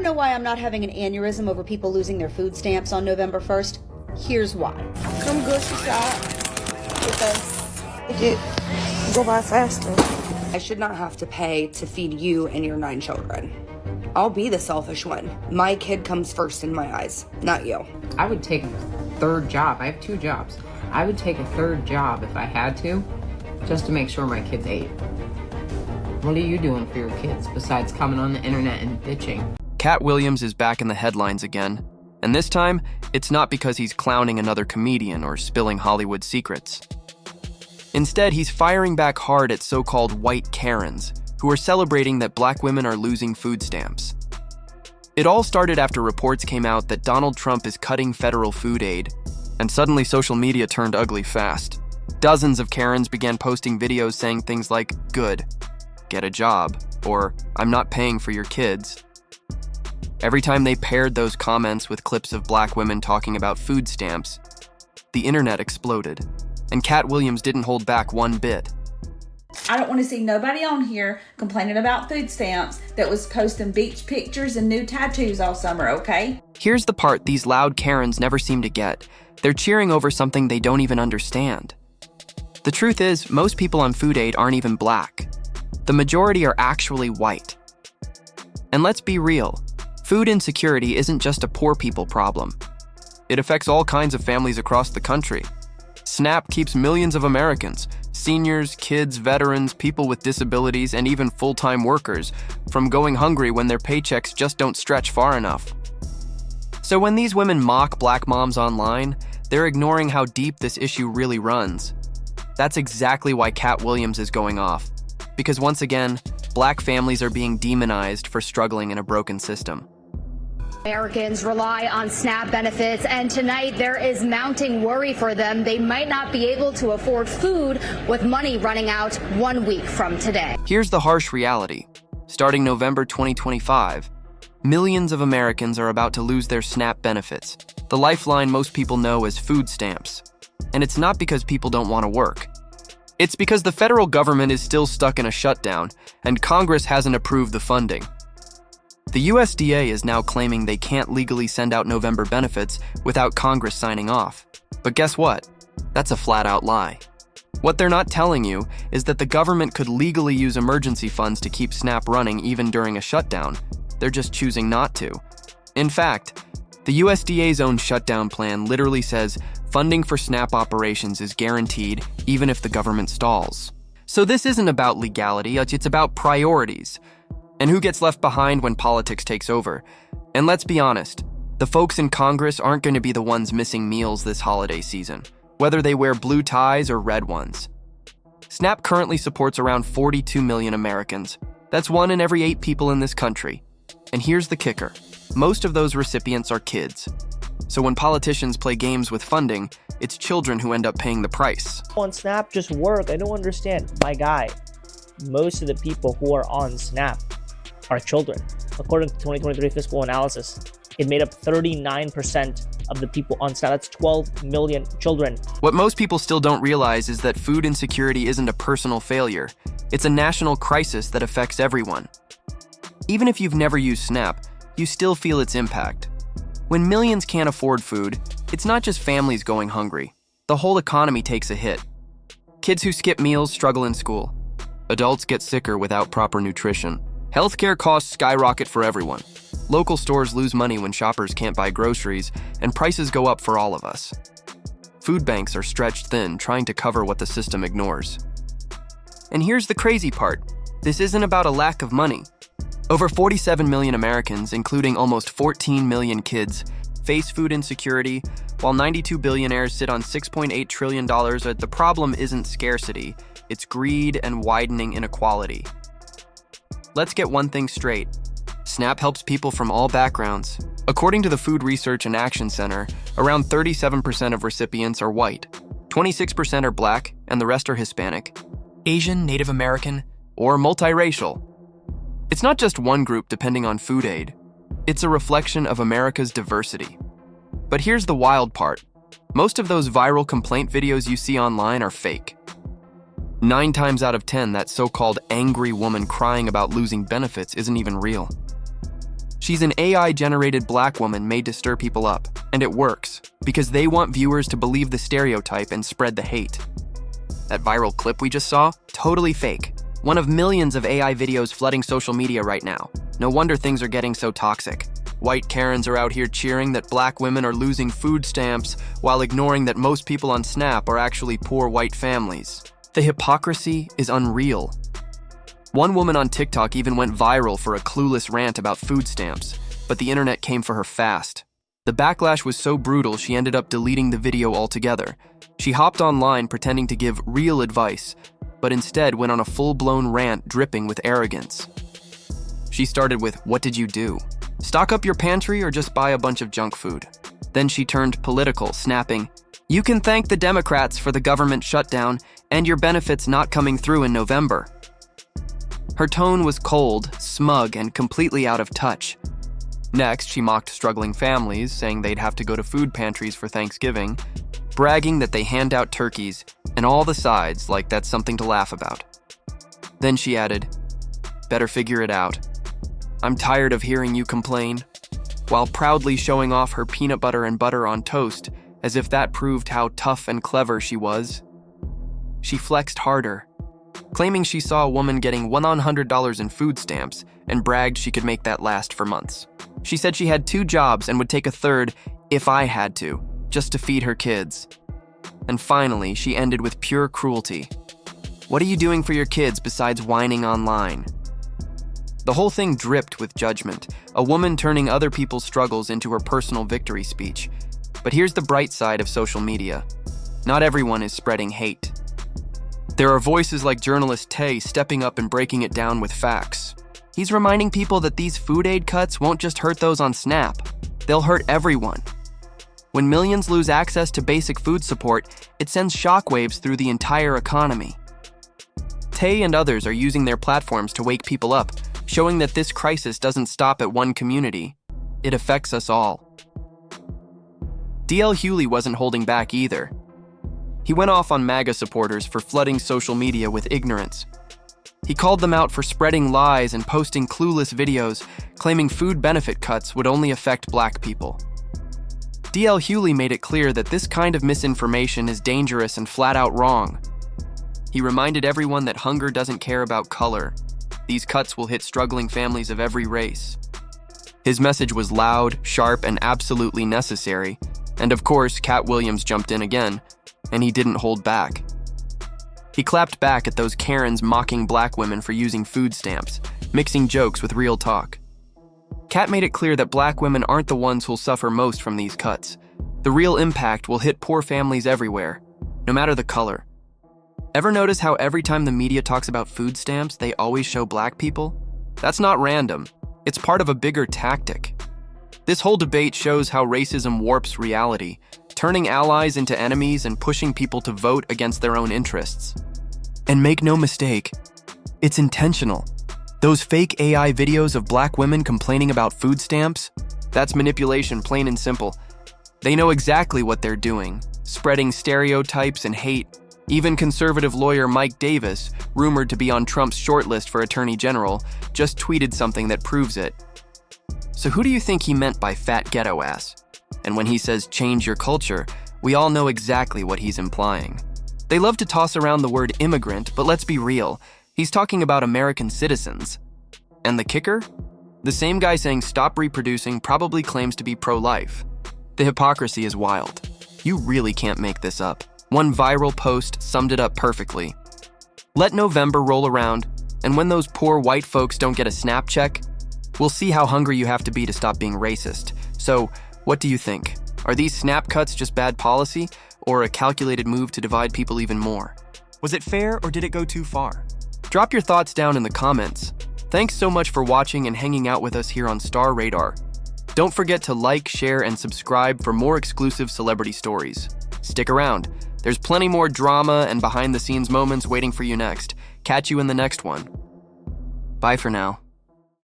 know why I'm not having an aneurysm over people losing their food stamps on November 1st? Here's why. Come grocery shop with us. Go by faster. I should not have to pay to feed you and your 9 children. I'll be the selfish one. My kid comes first in my eyes, not you. I would take a third job. I have 2 jobs. I would take a third job if I had to, just to make sure my kids ate. What are you doing for your kids besides coming on the internet and bitching? Katt Williams is back in the headlines again, and this time, it's not because he's clowning another comedian or spilling Hollywood secrets. Instead, he's firing back hard at so-called white Karens, who are celebrating that black women are losing food stamps. It all started after reports came out that Donald Trump is cutting federal food aid, and suddenly social media turned ugly fast. Dozens of Karens began posting videos saying things like, "Good, get a job," or "I'm not paying for your kids." Every time they paired those comments with clips of black women talking about food stamps, the internet exploded, and Katt Williams didn't hold back one bit. I don't want to see nobody on here complaining about food stamps that was posting beach pictures and new tattoos all summer, okay? Here's the part these loud Karens never seem to get. They're cheering over something they don't even understand. The truth is, most people on food aid aren't even black. The majority are actually white. And let's be real, food insecurity isn't just a poor people problem. It affects all kinds of families across the country. SNAP keeps millions of Americans, seniors, kids, veterans, people with disabilities, and even full-time workers, from going hungry when their paychecks just don't stretch far enough. So when these women mock black moms online, they're ignoring how deep this issue really runs. That's exactly why Katt Williams is going off. Because once again, black families are being demonized for struggling in a broken system. Americans rely on SNAP benefits, and tonight there is mounting worry for them. They might not be able to afford food with money running out 1 week from today. Here's the harsh reality. Starting November 2025, millions of Americans are about to lose their SNAP benefits, the lifeline most people know as food stamps. And it's not because people don't want to work. It's because the federal government is still stuck in a shutdown, and Congress hasn't approved the funding. The USDA is now claiming they can't legally send out November benefits without Congress signing off. But guess what? That's a flat-out lie. What they're not telling you is that the government could legally use emergency funds to keep SNAP running even during a shutdown. They're just choosing not to. In fact, the USDA's own shutdown plan literally says funding for SNAP operations is guaranteed even if the government stalls. So this isn't about legality, it's about priorities. And who gets left behind when politics takes over. And let's be honest, the folks in Congress aren't going to be the ones missing meals this holiday season, whether they wear blue ties or red ones. SNAP currently supports around 42 million Americans. That's 1 in every 8 people in this country. And here's the kicker. Most of those recipients are kids. So when politicians play games with funding, it's children who end up paying the price. On SNAP just work. I don't understand. My guy, most of the people who are on SNAP are children. According to 2023 fiscal analysis, it made up 39% of the people on SNAP. That's 12 million children. What most people still don't realize is that food insecurity isn't a personal failure. It's a national crisis that affects everyone. Even if you've never used SNAP, you still feel its impact. When millions can't afford food, it's not just families going hungry. The whole economy takes a hit. Kids who skip meals struggle in school. Adults get sicker without proper nutrition. Healthcare costs skyrocket for everyone. Local stores lose money when shoppers can't buy groceries, and prices go up for all of us. Food banks are stretched thin, trying to cover what the system ignores. And here's the crazy part. This isn't about a lack of money. Over 47 million Americans, including almost 14 million kids, face food insecurity, while 92 billionaires sit on $6.8 trillion. The problem isn't scarcity, it's greed and widening inequality. Let's get one thing straight. SNAP helps people from all backgrounds. According to the Food Research and Action Center, around 37% of recipients are white, 26% are black, and the rest are Hispanic, Asian, Native American, or multiracial. It's not just one group depending on food aid. It's a reflection of America's diversity. But here's the wild part. Most of those viral complaint videos you see online are fake. 9 times out of 10, that so-called angry woman crying about losing benefits isn't even real. She's an AI-generated black woman made to stir people up, and it works, because they want viewers to believe the stereotype and spread the hate. That viral clip we just saw? Totally fake. One of millions of AI videos flooding social media right now. No wonder things are getting so toxic. White Karens are out here cheering that black women are losing food stamps while ignoring that most people on Snap are actually poor white families. The hypocrisy is unreal. One woman on TikTok even went viral for a clueless rant about food stamps, but the internet came for her fast. The backlash was so brutal she ended up deleting the video altogether. She hopped online pretending to give real advice, but instead went on a full-blown rant dripping with arrogance. She started with, "What did you do? Stock up your pantry or just buy a bunch of junk food?" Then she turned political, snapping, "You can thank the Democrats for the government shutdown and your benefits not coming through in November." Her tone was cold, smug, and completely out of touch. Next, she mocked struggling families, saying they'd have to go to food pantries for Thanksgiving, bragging that they hand out turkeys and all the sides like that's something to laugh about. Then she added, "Better figure it out. I'm tired of hearing you complain," while proudly showing off her peanut butter and butter on toast as if that proved how tough and clever she was. She flexed harder, claiming she saw a woman getting $100 in food stamps and bragged she could make that last for months. She said she had 2 jobs and would take a third if I had to, just to feed her kids. And finally, she ended with pure cruelty. "What are you doing for your kids besides whining online?" The whole thing dripped with judgment, a woman turning other people's struggles into her personal victory speech. But here's the bright side of social media. Not everyone is spreading hate. There are voices like journalist Tay stepping up and breaking it down with facts. He's reminding people that these food aid cuts won't just hurt those on Snap. They'll hurt everyone. When millions lose access to basic food support, it sends shockwaves through the entire economy. Tay and others are using their platforms to wake people up, showing that this crisis doesn't stop at one community. It affects us all. Hughley wasn't holding back either. He went off on MAGA supporters for flooding social media with ignorance. He called them out for spreading lies and posting clueless videos, claiming food benefit cuts would only affect black people. Hughley made it clear that this kind of misinformation is dangerous and flat out wrong. He reminded everyone that hunger doesn't care about color. These cuts will hit struggling families of every race. His message was loud, sharp, and absolutely necessary. And of course, Katt jumped in again, and he didn't hold back. He clapped back at those Karens mocking black women for using food stamps, mixing jokes with real talk. Katt made it clear that black women aren't the ones who'll suffer most from these cuts. The real impact will hit poor families everywhere, no matter the color. Ever notice how every time the media talks about food stamps, they always show black people? That's not random. It's part of a bigger tactic. This whole debate shows how racism warps reality, turning allies into enemies and pushing people to vote against their own interests. And make no mistake, it's intentional. Those fake AI videos of black women complaining about food stamps? That's manipulation, plain and simple. They know exactly what they're doing, spreading stereotypes and hate. Even conservative lawyer Mike Davis, rumored to be on Trump's shortlist for Attorney General, just tweeted something that proves it. So who do you think he meant by fat ghetto ass? And when he says change your culture, we all know exactly what he's implying. They love to toss around the word immigrant, but let's be real. He's talking about American citizens. And the kicker? The same guy saying stop reproducing probably claims to be pro-life. The hypocrisy is wild. You really can't make this up. One viral post summed it up perfectly. Let November roll around, and when those poor white folks don't get a SNAP check, we'll see how hungry you have to be to stop being racist. So, what do you think? Are these SNAP cuts just bad policy, or a calculated move to divide people even more? Was it fair, or did it go too far? Drop your thoughts down in the comments. Thanks so much for watching and hanging out with us here on Star Radar. Don't forget to like, share, and subscribe for more exclusive celebrity stories. Stick around. There's plenty more drama and behind-the-scenes moments waiting for you next. Catch you in the next one. Bye for now.